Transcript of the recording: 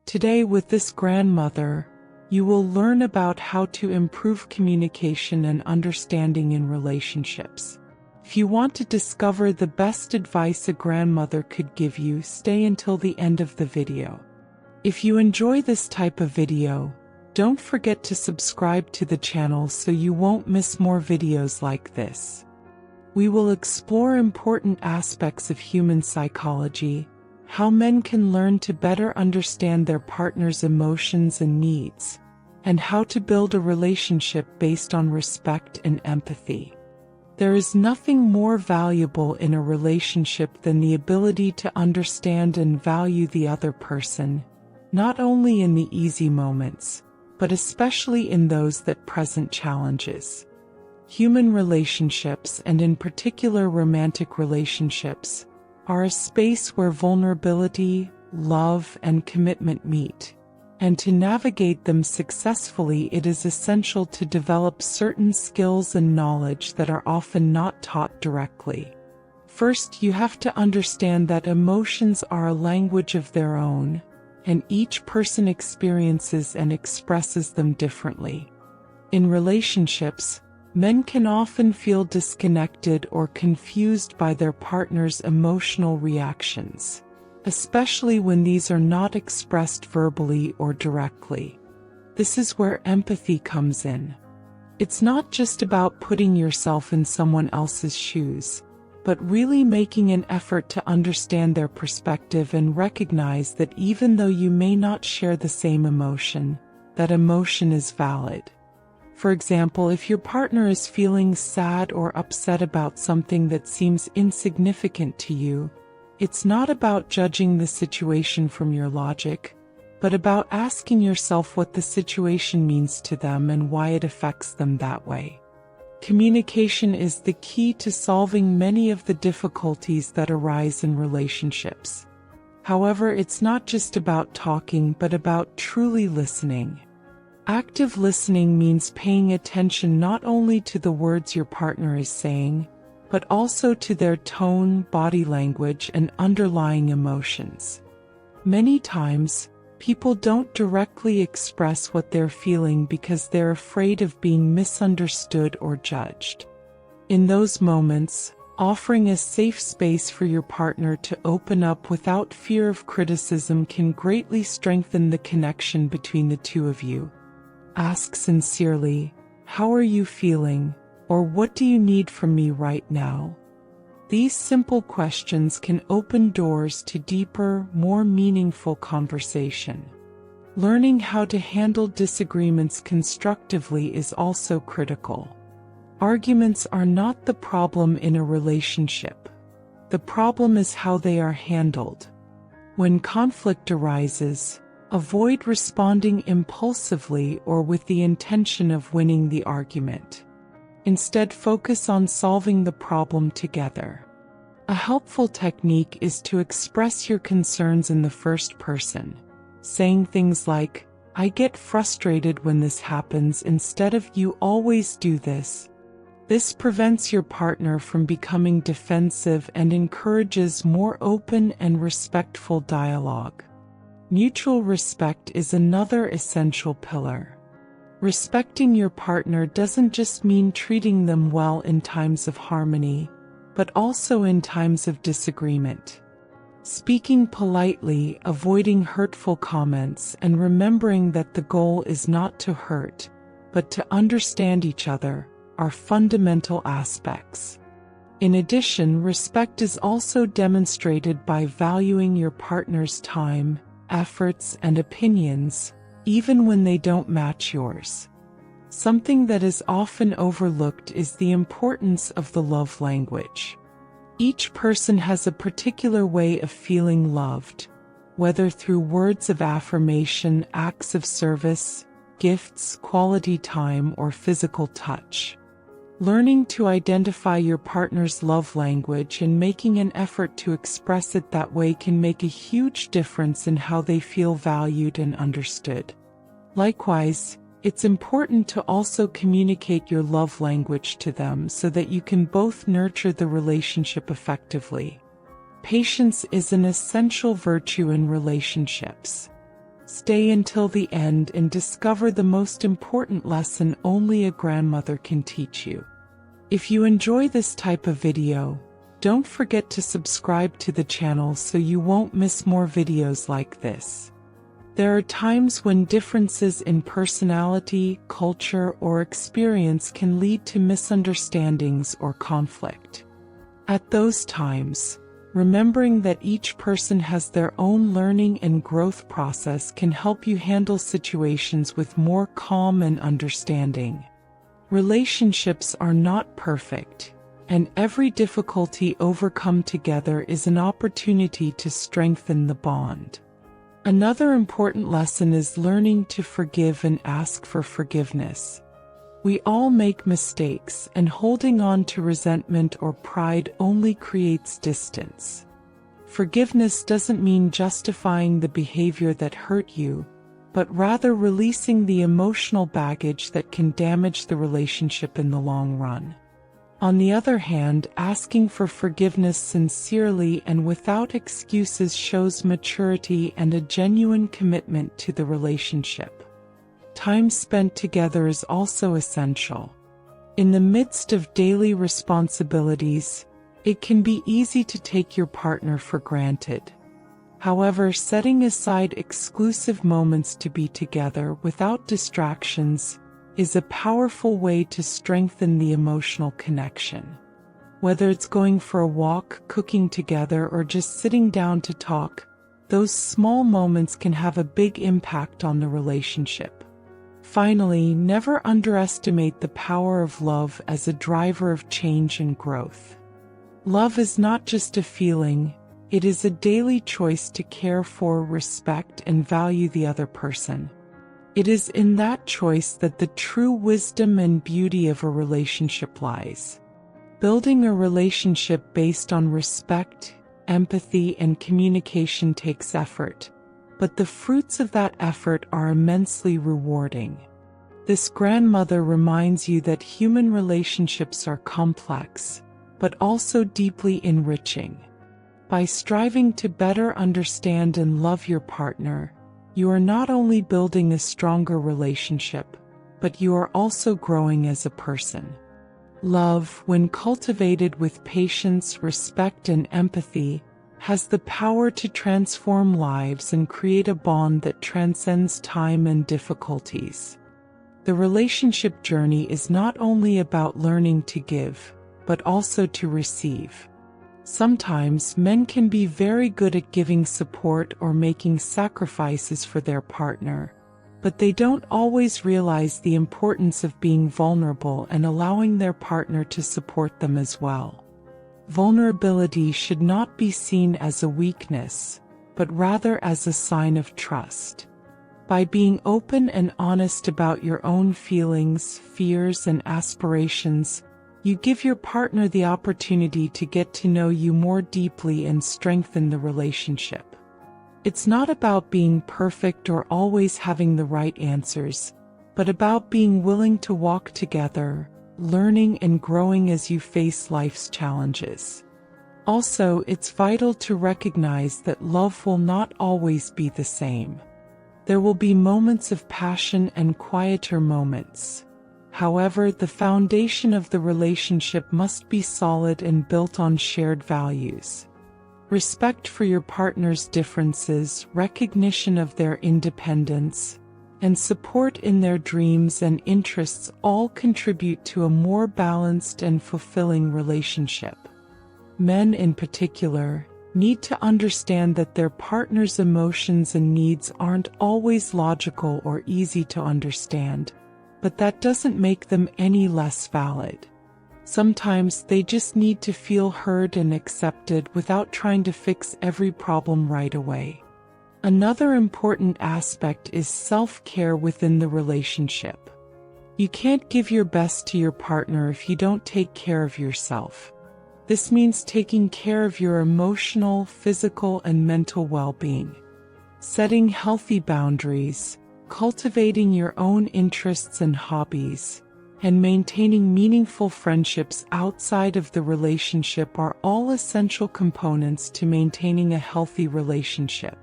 Today with this grandmother, you will learn about how to improve communication and understanding in relationships. If you want to discover the best advice a grandmother could give you, stay until the end of the video. If you enjoy this type of video, don't forget to subscribe to the channel so you won't miss more videos like this. We will explore important aspects of human psychology, how men can learn to better understand their partner's emotions and needs, and how to build a relationship based on respect and empathy. There is nothing more valuable in a relationship than the ability to understand and value the other person, not only in the easy moments, but especially in those that present challenges. Human relationships, and in particular romantic relationships, are a space where vulnerability, love, and commitment meet. And to navigate them successfully, it is essential to develop certain skills and knowledge that are often not taught directly. First, you have to understand that emotions are a language of their own, and each person experiences and expresses them differently. In relationships, men can often feel disconnected or confused by their partner's emotional reactions, especially when these are not expressed verbally or directly. This is where empathy comes in. It's not just about putting yourself in someone else's shoes, but really making an effort to understand their perspective and recognize that even though you may not share the same emotion, that emotion is valid. For example, if your partner is feeling sad or upset about something that seems insignificant to you, it's not about judging the situation from your logic, but about asking yourself what the situation means to them and why it affects them that way. Communication is the key to solving many of the difficulties that arise in relationships. However, it's not just about talking, but about truly listening. Active listening means paying attention not only to the words your partner is saying, but also to their tone, body language, and underlying emotions. Many times, people don't directly express what they're feeling because they're afraid of being misunderstood or judged. In those moments, offering a safe space for your partner to open up without fear of criticism can greatly strengthen the connection between the two of you. Ask sincerely, "How are you feeling?" or "What do you need from me right now?" These simple questions can open doors to deeper, more meaningful conversation. Learning how to handle disagreements constructively is also critical. Arguments are not the problem in a relationship. The problem is how they are handled. When conflict arises, avoid responding impulsively or with the intention of winning the argument. Instead, focus on solving the problem together. A helpful technique is to express your concerns in the first person, saying things like, "I get frustrated when this happens," instead of "You always do this." This prevents your partner from becoming defensive and encourages more open and respectful dialogue. Mutual respect is another essential pillar. Respecting your partner doesn't just mean treating them well in times of harmony, but also in times of disagreement. Speaking politely, avoiding hurtful comments, and remembering that the goal is not to hurt, but to understand each other, are fundamental aspects. In addition, respect is also demonstrated by valuing your partner's time, efforts, and opinions, even when they don't match yours. Something that is often overlooked is the importance of the love language. Each person has a particular way of feeling loved, whether through words of affirmation, acts of service, gifts, quality time, or physical touch. Learning to identify your partner's love language and making an effort to express it that way can make a huge difference in how they feel valued and understood. Likewise, it's important to also communicate your love language to them so that you can both nurture the relationship effectively. Patience is an essential virtue in relationships. Stay until the end and discover the most important lesson only a grandmother can teach you. If you enjoy this type of video, don't forget to subscribe to the channel so you won't miss more videos like this. There are times when differences in personality, culture, or experience can lead to misunderstandings or conflict. At those times, remembering that each person has their own learning and growth process can help you handle situations with more calm and understanding. Relationships are not perfect, and every difficulty overcome together is an opportunity to strengthen the bond. Another important lesson is learning to forgive and ask for forgiveness. We all make mistakes, and holding on to resentment or pride only creates distance. Forgiveness doesn't mean justifying the behavior that hurt you, but rather releasing the emotional baggage that can damage the relationship in the long run. On the other hand, asking for forgiveness sincerely and without excuses shows maturity and a genuine commitment to the relationship. Time spent together is also essential. In the midst of daily responsibilities, it can be easy to take your partner for granted. However, setting aside exclusive moments to be together without distractions is a powerful way to strengthen the emotional connection. Whether it's going for a walk, cooking together, or just sitting down to talk, those small moments can have a big impact on the relationship. Finally, never underestimate the power of love as a driver of change and growth. Love is not just a feeling, it is a daily choice to care for, respect, and value the other person. It is in that choice that the true wisdom and beauty of a relationship lies. Building a relationship based on respect, empathy, and communication takes effort, but the fruits of that effort are immensely rewarding. This grandmother reminds you that human relationships are complex, but also deeply enriching. By striving to better understand and love your partner, you are not only building a stronger relationship, but you are also growing as a person. Love, when cultivated with patience, respect, and empathy, has the power to transform lives and create a bond that transcends time and difficulties. The relationship journey is not only about learning to give, but also to receive. Sometimes men can be very good at giving support or making sacrifices for their partner, but they don't always realize the importance of being vulnerable and allowing their partner to support them as well. Vulnerability should not be seen as a weakness, but rather as a sign of trust. By being open and honest about your own feelings, fears, and aspirations, you give your partner the opportunity to get to know you more deeply and strengthen the relationship. It's not about being perfect or always having the right answers, but about being willing to walk together, learning and growing as you face life's challenges. Also, it's vital to recognize that love will not always be the same. There will be moments of passion and quieter moments. However, the foundation of the relationship must be solid and built on shared values. Respect for your partner's differences, recognition of their independence, and support in their dreams and interests all contribute to a more balanced and fulfilling relationship. Men, in particular, need to understand that their partner's emotions and needs aren't always logical or easy to understand, but that doesn't make them any less valid. Sometimes they just need to feel heard and accepted without trying to fix every problem right away. Another important aspect is self-care within the relationship. You can't give your best to your partner if you don't take care of yourself. This means taking care of your emotional, physical, and mental well-being. Setting healthy boundaries, cultivating your own interests and hobbies, and maintaining meaningful friendships outside of the relationship are all essential components to maintaining a healthy relationship.